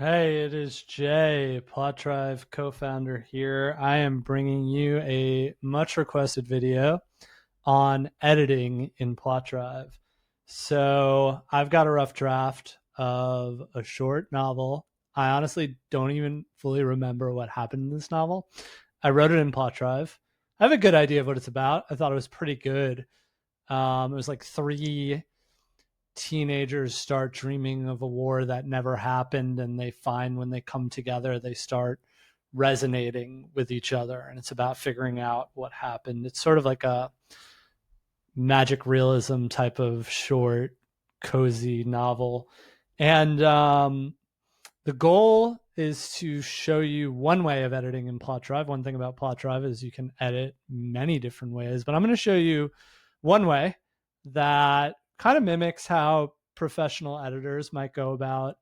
Hey, it is Jay, Plotdrive co-founder here. I am bringing you a much requested video on editing in Plotdrive. So I've got a rough draft of a short novel. I honestly don't even fully remember what happened in this novel. I wrote it in Plotdrive. I have a good idea of what it's about. I thought it was pretty good. It was like three teenagers start dreaming of a war that never happened, and they find when they come together they start resonating with each other, and it's about figuring out what happened. It's sort of like a magic realism type of short cozy novel, and the goal is to show you one way of editing in Plotdrive. One thing about Plotdrive is you can edit many different ways, but I'm going to show you one way that kind of mimics how professional editors might go about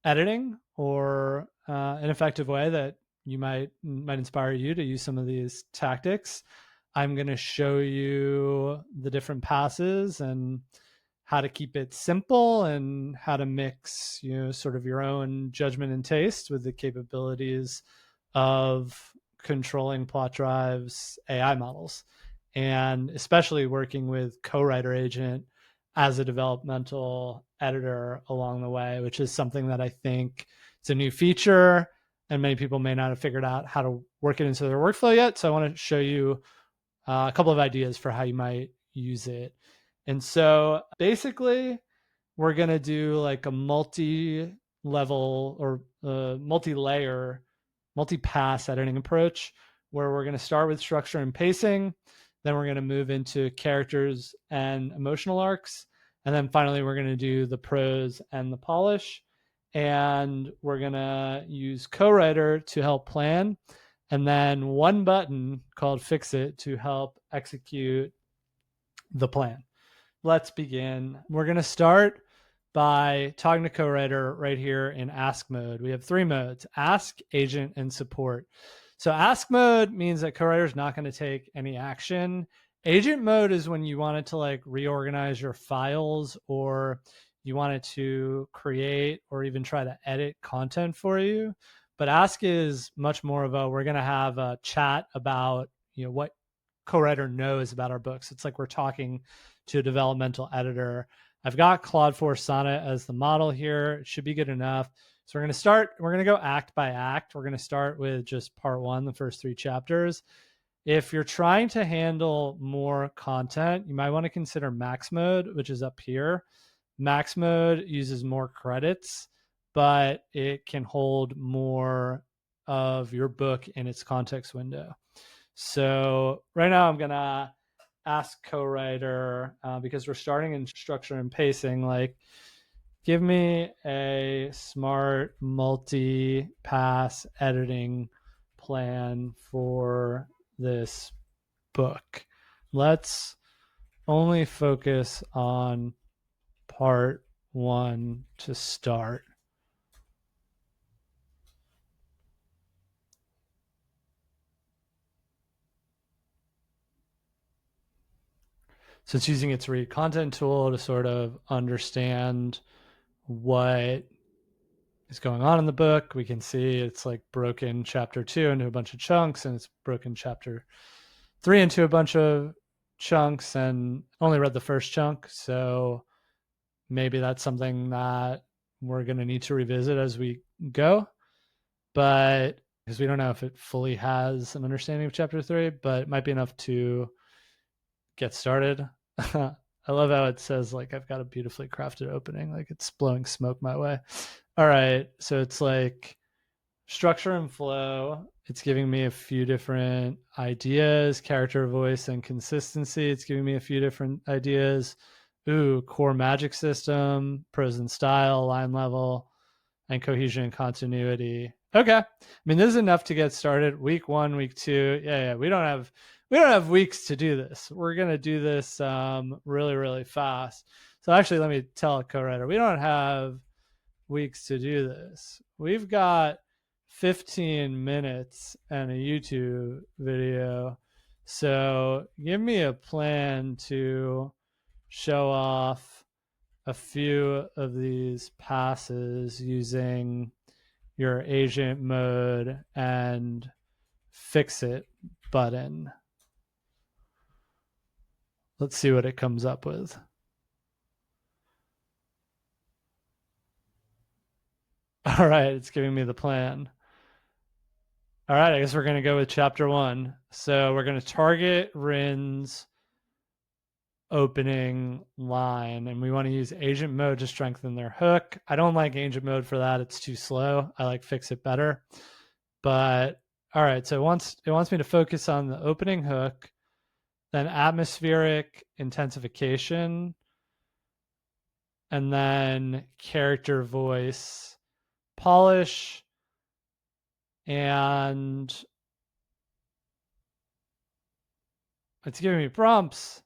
editing, or an effective way that you might inspire you to use some of these tactics. I'm going to show you the different passes and how to keep it simple, and how to mix, sort of your own judgment and taste with the capabilities of controlling Plotdrive's AI models, and especially working with co-writer agent as a developmental editor along the way, which is something that I think it's a new feature and many people may not have figured out how to work it into their workflow yet. So I want to show you a couple of ideas for how you might use it. And so basically, we're going to do like a multi-level or multi-layer, multi-pass editing approach, where we're going to start with structure and pacing. Then we're going to move into characters and emotional arcs. And then finally, we're going to do the prose and the polish. And we're going to use co-writer to help plan. And then one button called Fix It to help execute the plan. Let's begin. We're going to start by talking to co-writer right here in ask mode. We have three modes: ask, agent, and support. So ask mode means that co-writer is not going to take any action. Agent mode is when you want it to like reorganize your files, or you want it to create or even try to edit content for you. But ask is much more of a, we're going to have a chat about, what co-writer knows about our books. It's like we're talking to a developmental editor. I've got Claude 4 Sonnet as the model here. It should be good enough. So we're going to go act by act. We're going to start with just part one, the first three chapters. If you're trying to handle more content, you might want to consider max mode, which is up here. Max mode uses more credits, but it can hold more of your book in its context window. So right now I'm going to ask co-writer, because we're starting in structure and pacing, like, give me a smart multi-pass editing plan for this book. Let's only focus on part one to start. So it's using its read content tool to sort of understand what is going on in the book. We can see it's like broken chapter 2 into a bunch of chunks, and it's broken chapter 3 into a bunch of chunks, and only read the first chunk. So maybe that's something that we're going to need to revisit as we go. But because we don't know if it fully has an understanding of chapter 3, but it might be enough to get started. I love how it says, like, I've got a beautifully crafted opening, like it's blowing smoke my way. All right, so it's like structure and flow. It's giving me a few different ideas: character, voice, and consistency. It's giving me a few different ideas. Ooh, core magic system, prose and style, line level, and cohesion and continuity. Okay, I mean, this is enough to get started. Week 1, week 2. Yeah. We don't have weeks to do this. We're gonna do this really, really fast. So actually, let me tell a co-writer, we don't have weeks to do this. We've got 15 minutes and a YouTube video. So give me a plan to show off a few of these passes using your agent mode and fix it button. Let's see what it comes up with. All right, it's giving me the plan. All right, I guess we're going to go with chapter 1. So we're going to target Rin's opening line, and we want to use agent mode to strengthen their hook. I don't like agent mode for that. It's too slow. I like fix it better. But all right, so it wants me to focus on the opening hook, then atmospheric intensification, and then character voice polish, and it's giving me prompts.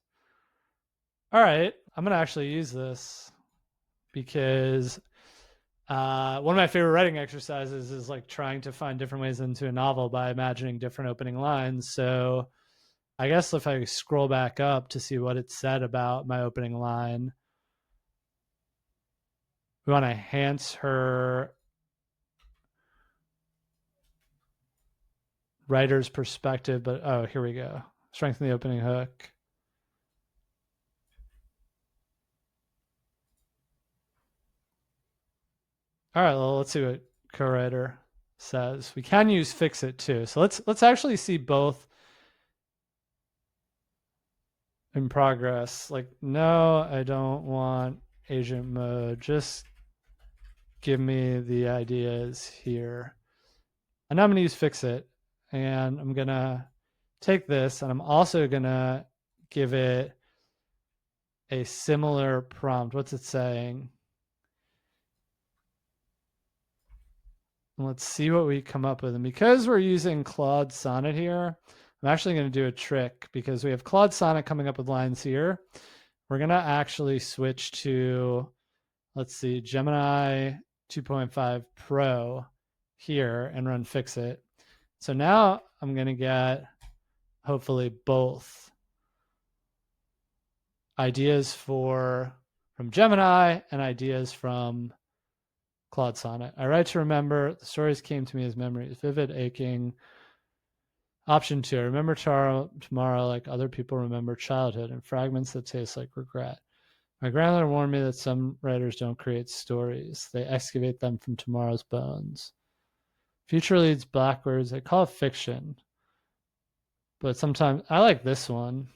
All right, I'm going to actually use this because one of my favorite writing exercises is like trying to find different ways into a novel by imagining different opening lines. So I guess if I scroll back up to see what it said about my opening line, we want to enhance her writer's perspective, but oh, here we go. Strengthen the opening hook. All right, well, let's see what co-writer says. We can use fix it too. So let's actually see both in progress. Like, no, I don't want agent mode. Just give me the ideas here. And now I'm gonna use fix it. And I'm gonna take this and I'm also gonna give it a similar prompt. What's it saying? Let's see what we come up with. And because we're using Claude Sonnet here, I'm actually going to do a trick because we have Claude Sonnet coming up with lines here. We're going to actually switch to, let's see, Gemini 2.5 Pro here and run fix it. So now I'm going to get hopefully both ideas from Gemini and ideas from Claude Sonnet. I write to remember. The stories came to me as memories, vivid, aching. Option 2, I remember tomorrow like other people remember childhood and fragments that taste like regret. My grandmother warned me that some writers don't create stories. They excavate them from tomorrow's bones. Future leads backwards. They call it fiction. But sometimes I like this one.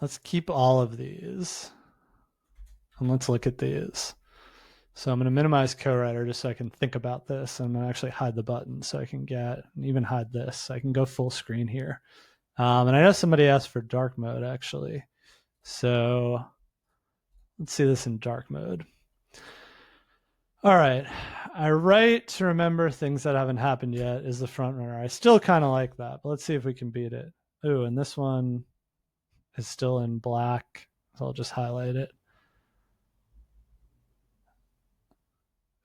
Let's keep all of these. And let's look at these. So I'm going to minimize co-writer just so I can think about this. I'm going to actually hide the button so I can even hide this. So I can go full screen here. And I know somebody asked for dark mode actually. So let's see this in dark mode. All right. I write to remember things that haven't happened yet is the front runner. I still kind of like that, but let's see if we can beat it. Ooh, and this one is still in black. So I'll just highlight it.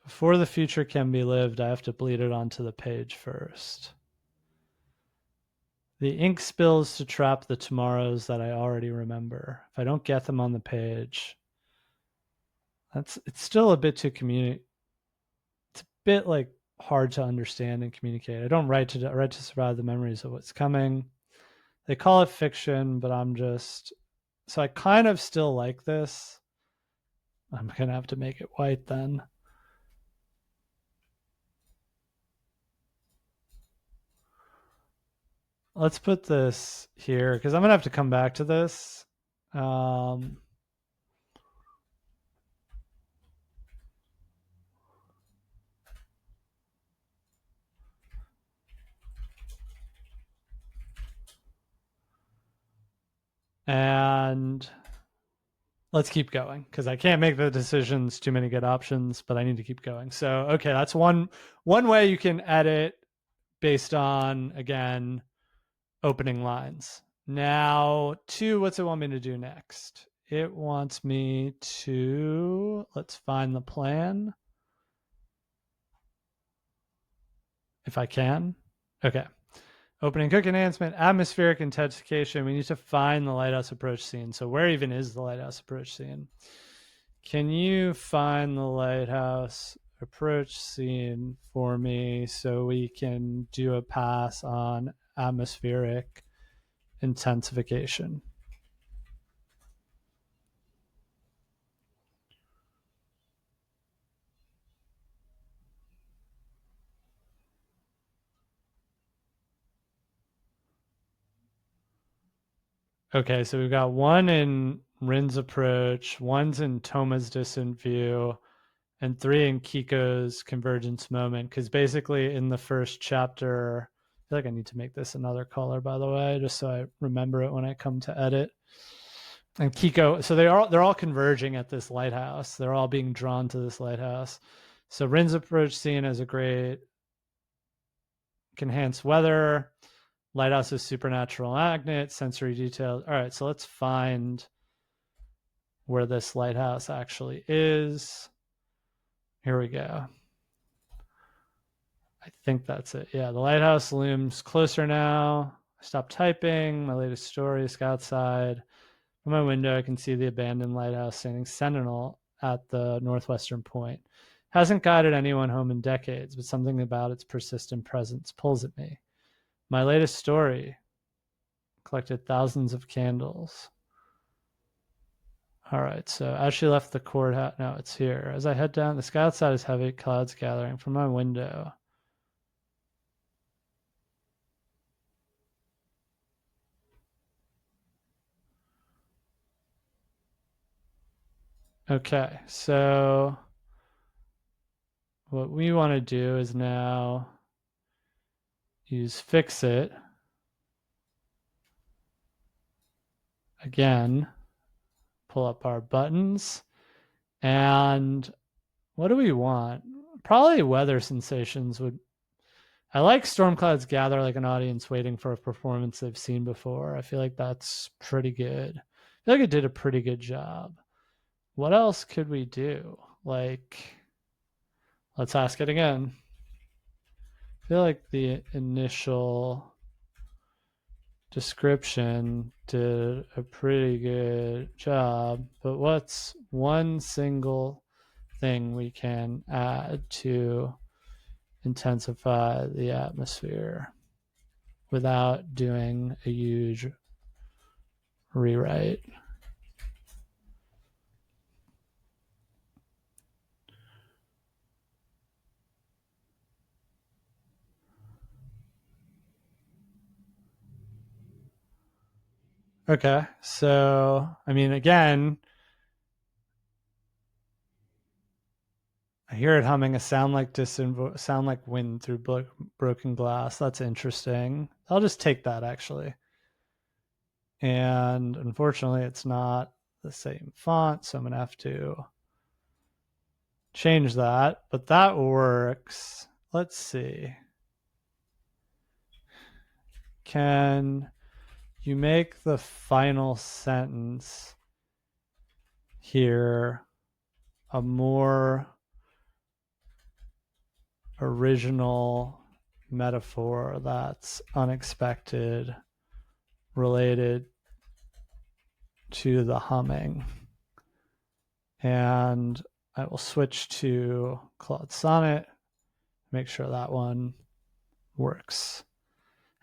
Before the future can be lived, I have to bleed it onto the page first. The ink spills to trap the tomorrows that I already remember. If I don't get them on the page, it's still a bit too it's a bit like hard to understand and communicate. I don't write to survive the memories of what's coming. They call it fiction, but so I kind of still like this. I'm gonna have to make it white then. Let's put this here because I'm gonna have to come back to this. And let's keep going because I can't make the decisions, too many good options, but I need to keep going. So, okay, that's one way you can edit based on, again, opening lines. Now, 2, what's it want me to do next? It wants me to, let's find the plan. If I can. Okay. Opening hook enhancement, atmospheric intensification. We need to find the lighthouse approach scene. So where even is the lighthouse approach scene? Can you find the lighthouse approach scene for me so we can do a pass on atmospheric intensification. Okay, so we've got one in Rin's approach, one's in Toma's distant view, and 3 in Kiko's convergence moment. Because basically, in the first chapter, I feel like I need to make this another color, by the way, just so I remember it when I come to edit. And Kiko, so they're all converging at this lighthouse. They're all being drawn to this lighthouse. So Rin's approach scene is a great, can enhance weather. Lighthouse is supernatural magnet, sensory details. All right, so let's find where this lighthouse actually is. Here we go. I think that's it. Yeah, the lighthouse looms closer now. I stopped typing. My latest story is outside. From my window, I can see the abandoned lighthouse standing sentinel at the northwestern point. Hasn't guided anyone home in decades, but something about its persistent presence pulls at me. My latest story collected thousands of candles. All right, so as she left the courthouse, no, it's here. As I head down, the sky outside is heavy, clouds gathering from my window. Okay, so what we want to do is now use fix it again, pull up our buttons, and what do we want? Probably weather sensations would. I like storm clouds gather like an audience waiting for a performance they've seen before. I feel like that's pretty good. I feel like it did a pretty good job. What else could we do? Like, let's ask it again. I feel like the initial description did a pretty good job, but what's one single thing we can add to intensify the atmosphere without doing a huge rewrite? Okay, so I mean, again, I hear it humming. A sound like sound like wind through broken glass. That's interesting. I'll just take that actually. And unfortunately, it's not the same font, so I'm gonna have to change that. But that works. Let's see. Can you make the final sentence here a more original metaphor that's unexpected related to the humming? And I will switch to Claude Sonnet, make sure that one works.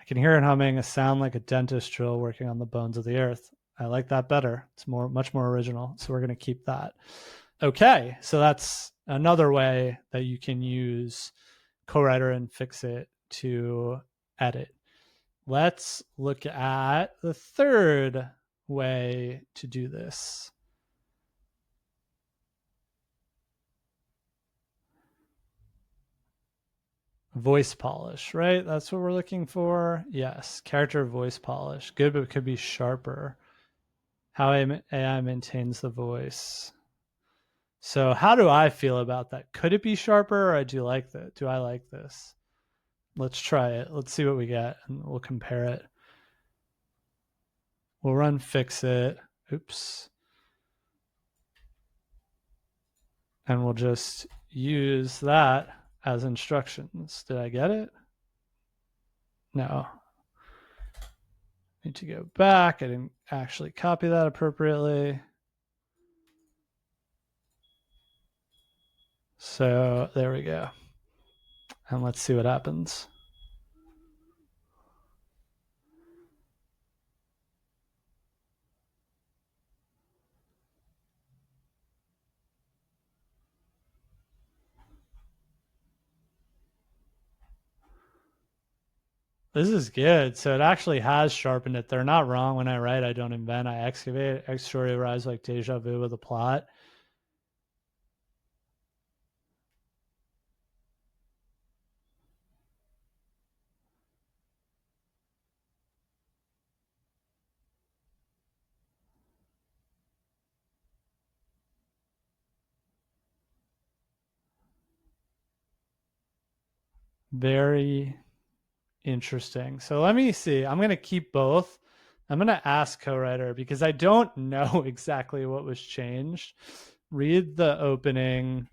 I can hear it humming, a sound like a dentist drill working on the bones of the earth. I like that better. It's much more original. So we're going to keep that. Okay, so that's another way that you can use co-writer and fix it to edit. Let's look at the third way to do this. Voice polish, right? That's what we're looking for. Yes, character voice polish. Good, but it could be sharper. How AI maintains the voice. So how do I feel about that? Could it be sharper, or do I like this? Let's try it. Let's see what we get, and we'll compare it. We'll run fix it. Oops. And we'll just use that as instructions. Did I get it? No. Need to go back. I didn't actually copy that appropriately. So there we go. And let's see what happens. This is good. So it actually has sharpened it. They're not wrong. When I write, I don't invent, I excavate, exteriorize like deja vu with a plot. Very interesting. So let me see. I'm going to keep both. I'm going to ask co-writer because I don't know exactly what was changed. Read the opening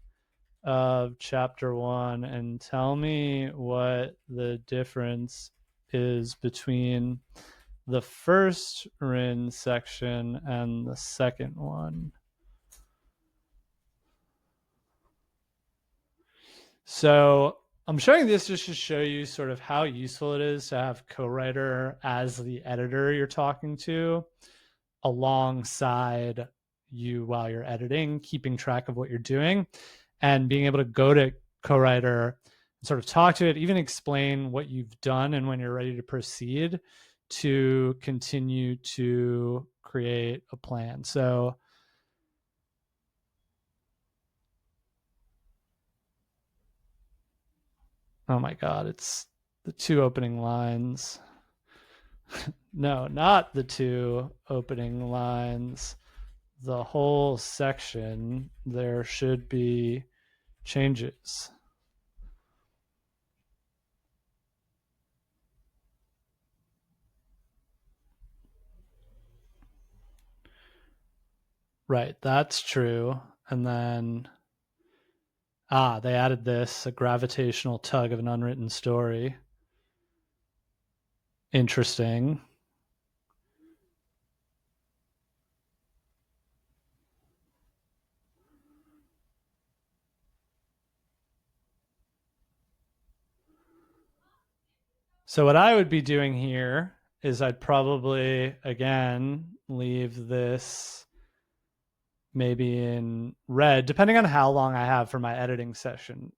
of chapter 1 and tell me what the difference is between the first Rin section and the second one. So I'm showing this just to show you sort of how useful it is to have co-writer as the editor you're talking to alongside you while you're editing, keeping track of what you're doing, and being able to go to co-writer and sort of talk to it, even explain what you've done and when you're ready to proceed to continue to create a plan. So oh my God, it's the 2 opening lines. No, not the 2 opening lines. The whole section, there should be changes. Right, that's true. And then, they added this, a gravitational tug of an unwritten story. Interesting. So what I would be doing here is I'd probably, again, leave this maybe in red, depending on how long I have for my editing session,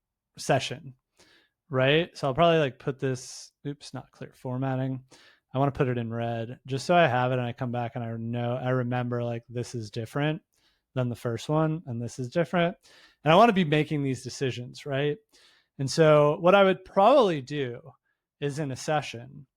right? So I'll probably like put this, oops, not clear formatting. I want to put it in red just so I have it and I come back and I remember like this is different than the first one and this is different. And I want to be making these decisions, right? And so what I would probably do is in a session,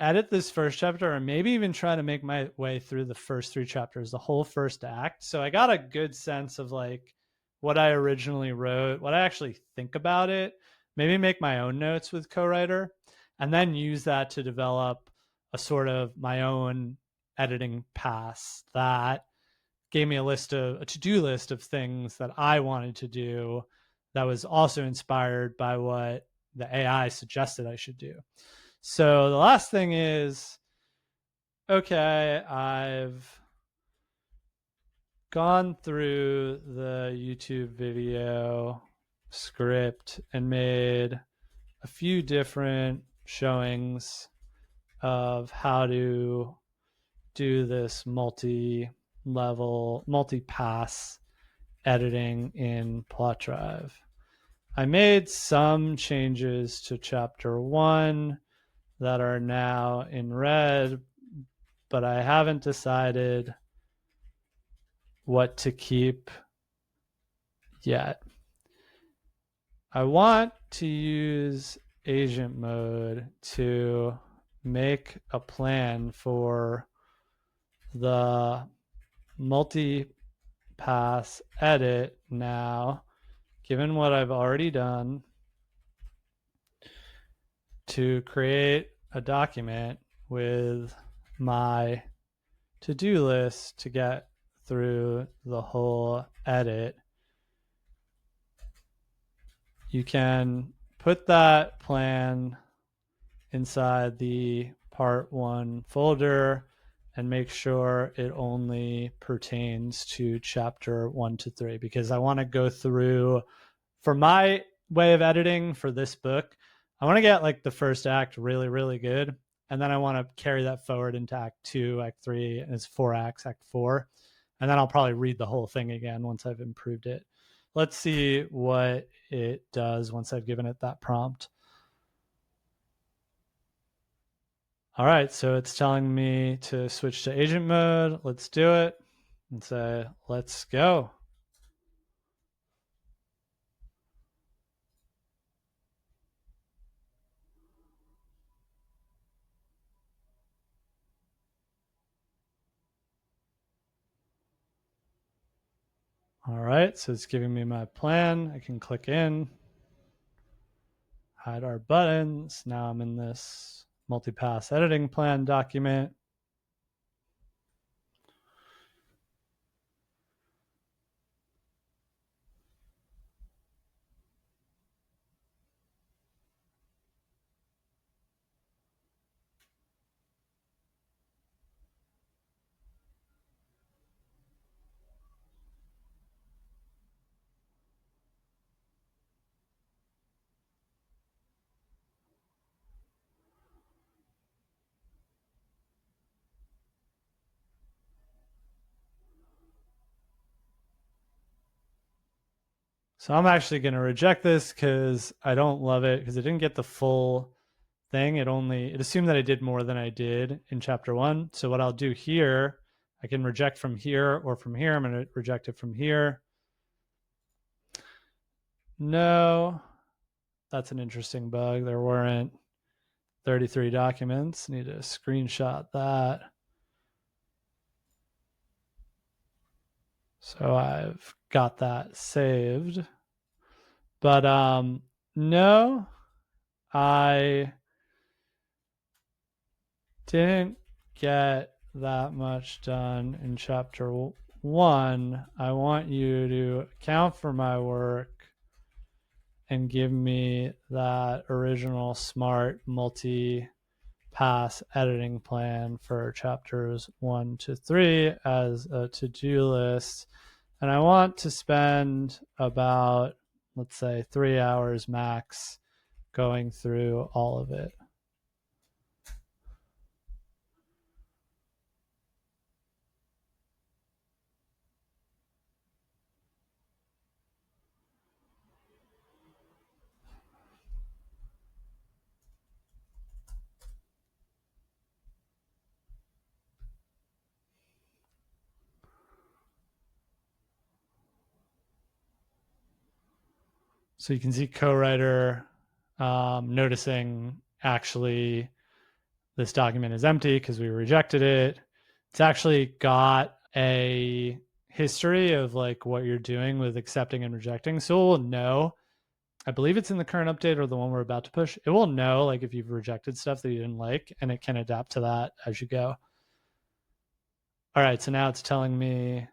edit this first chapter or maybe even try to make my way through the first 3 chapters, the whole first act. So I got a good sense of like what I originally wrote, what I actually think about it, maybe make my own notes with co-writer, and then use that to develop a sort of my own editing pass that gave me a to-do list of things that I wanted to do that was also inspired by what the AI suggested I should do. So the last thing is, okay, I've gone through the YouTube video script and made a few different showings of how to do this multi-level, multi-pass editing in Plotdrive. I made some changes to chapter 1 that are now in red, but I haven't decided what to keep yet. I want to use agent mode to make a plan for the multi-pass edit now, given what I've already done, to create a document with my to-do list to get through the whole edit. You can put that plan inside the part 1 folder and make sure it only pertains to chapter 1 to 3 because I want to go through for my way of editing for this book, I want to get like the first act really, really good. And then I want to carry that forward into act 2, act 3, and it's 4 acts, act 4. And then I'll probably read the whole thing again once I've improved it. Let's see what it does once I've given it that prompt. All right, so it's telling me to switch to agent mode. Let's do it and say, let's go. All right, so it's giving me my plan. I can click in, hide our buttons. Now I'm in this multi-pass editing plan document. So I'm actually going to reject this because I don't love it because it didn't get the full thing. It assumed that I did more than I did in chapter 1. So what I'll do here, I can reject from here or from here. I'm going to reject it from here. No, that's an interesting bug. There weren't 33 documents. Need to screenshot that. So I've got that saved. But no, I didn't get that much done in chapter 1. I want you to account for my work and give me that original smart multi-pass editing plan for chapters 1 to 3 as a to-do list. And I want to spend about, let's say, 3 hours max going through all of it. So you can see co-writer noticing actually this document is empty because we rejected it. It's actually got a history of like what you're doing with accepting and rejecting. So it will know, I believe it's in the current update or the one we're about to push. It will know like if you've rejected stuff that you didn't like, and it can adapt to that as you go. All right, so now it's telling me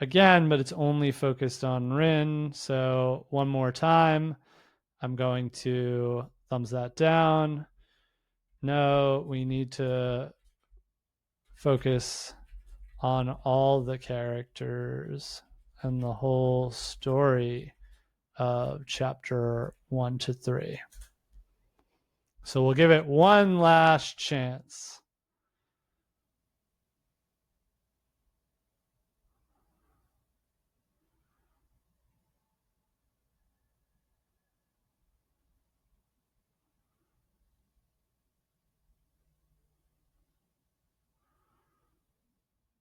again, but it's only focused on Rin. So one more time, I'm going to thumbs that down. No, we need to focus on all the characters and the whole story of chapter 1 to 3. So we'll give it one last chance.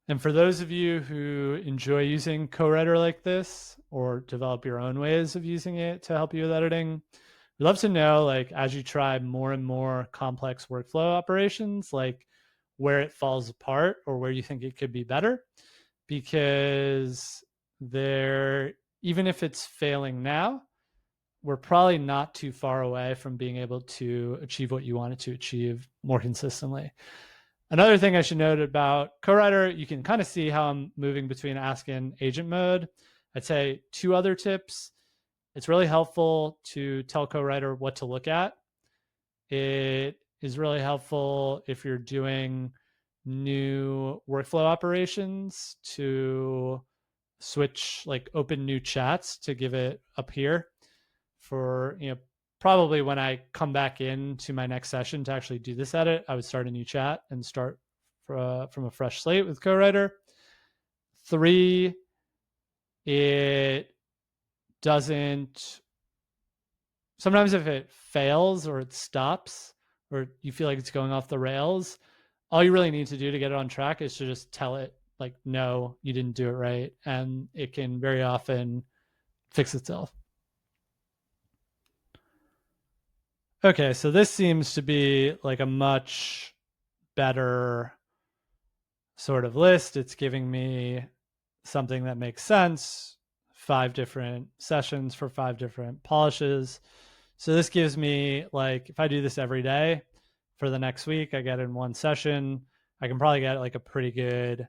And for those of you who enjoy using co-writer like this or develop your own ways of using it to help you with editing, we'd love to know, like, as you try more and more complex workflow operations, like where it falls apart or where you think it could be better. Because even if it's failing now, we're probably not too far away from being able to achieve what you wanted to achieve more consistently. Another thing I should note about co-writer, you can kind of see how I'm moving between ask and agent mode. I'd say 2 other tips. It's really helpful to tell co-writer what to look at. It is really helpful if you're doing new workflow operations to switch, like open new chats to give it up here for, probably when I come back into my next session to actually do this edit, I would start a new chat and start from a fresh slate with co-writer. 3, it doesn't, sometimes if it fails or it stops or you feel like it's going off the rails, all you really need to do to get it on track is to just tell it, like, no, you didn't do it right. And it can very often fix itself. Okay, so this seems to be like a much better sort of list. It's giving me something that makes sense, 5 different sessions for 5 different polishes. So this gives me, like, if I do this every day for the next week, I get in one session, I can probably get like a pretty good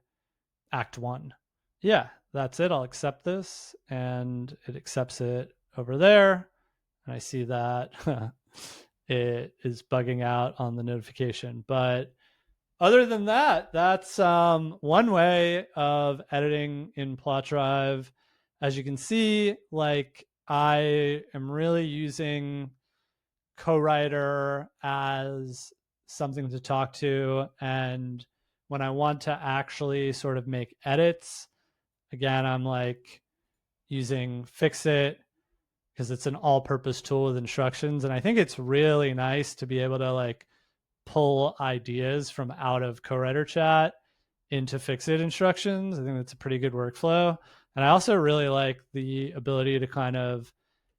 act 1. Yeah, that's it. I'll accept this, and it accepts it over there. And I see that it is bugging out on the notification. But other than that, that's one way of editing in Plotdrive. As you can see, like, I am really using co-writer as something to talk to. And when I want to actually sort of make edits, again, I'm like using Fixit because it's an all-purpose tool with instructions. And I think it's really nice to be able to like pull ideas from out of co-writer chat into Fixit instructions. I think that's a pretty good workflow. And I also really like the ability to kind of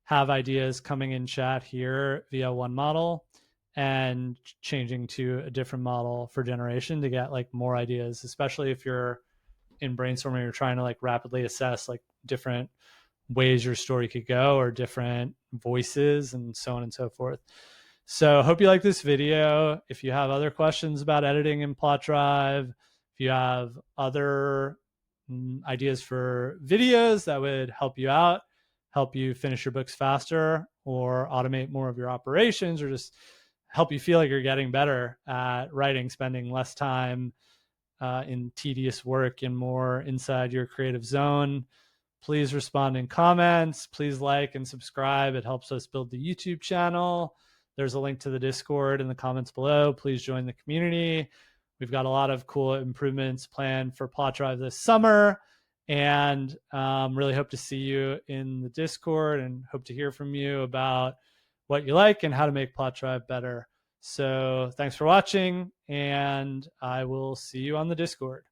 have ideas coming in chat here via one model and changing to a different model for generation to get like more ideas, especially if you're in brainstorming, you're trying to like rapidly assess like different ways your story could go or different voices and so on and so forth. So hope you like this video. If you have other questions about editing in Plotdrive, if you have other ideas for videos that would help you out, help you finish your books faster or automate more of your operations, or just help you feel like you're getting better at writing, spending less time in tedious work and more inside your creative zone, please respond in comments. Please like and subscribe. It helps us build the YouTube channel. There's a link to the Discord in the comments below. Please join the community. We've got a lot of cool improvements planned for Plotdrive this summer, and really hope to see you in the Discord and hope to hear from you about what you like and how to make Plotdrive better. So thanks for watching, and I will see you on the Discord.